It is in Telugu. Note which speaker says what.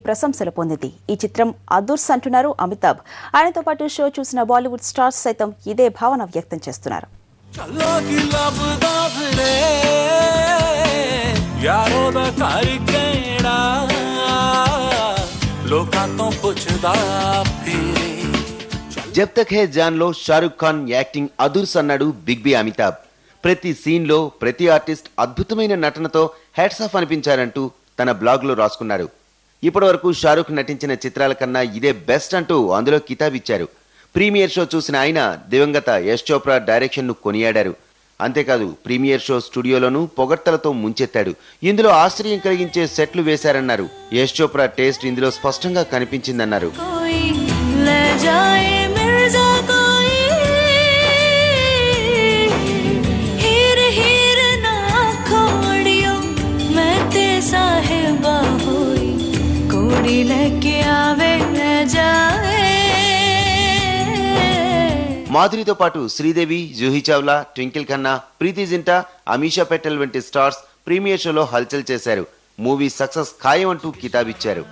Speaker 1: ప్రశంసలు పొందింది. ఈ చిత్రం అదుర్స్ అంటున్నారు అమితాబ్. ఆయనతో పాటు షో చూసిన బాలీవుడ్ స్టార్స్ సైతం ఇదే భావన వ్యక్తం చేస్తున్నారు.
Speaker 2: జబ్ తక్ హై జాన్ లో షారుఖ్ ఖాన్ యాక్టింగ్ అదుర్స్ అన్నాడు బిగ్ బి అమితాబ్. ప్రతి సీన్ లో ప్రతి ఆర్టిస్ట్ అద్భుతమైన నటనతో హ్యాట్స్ ఆఫ్ అనిపించారంటూ తన బ్లాగ్ లో రాసుకున్నారు. ఇప్పటి వరకు షారుఖ్ నటించిన చిత్రాల కన్నా ఇదే బెస్ట్ అంటూ అందులో కితాబ్ ఇచ్చారు. ప్రీమియర్ షో చూసిన ఆయన దివంగత యశ్ చోప్రా డైరెక్షన్ ను కొనియాడారు. అంతేకాదు ప్రీమియర్ షో స్టూడియోలోనూ పొగడ్తలతో ముంచెత్తాడు. ఇందులో ఆశ్చర్యం కలిగించే సెట్లు వేశారన్నారు. యశ్ చోప్రా టేస్ట్ ఇందులో స్పష్టంగా కనిపించిందన్నారు. మాధురితో పాటు శ్రీదేవి, జూహీ చావ్లా, ట్వింకిల్ ఖన్నా, ప్రీతి జింటా, అమీషా పటేల్ వంటి స్టార్స్ ప్రీమియర్ షోలో హల్చల్ చేశారు. మూవీ సక్సెస్ ఖాయం అంటూ కితాబిచ్చారు.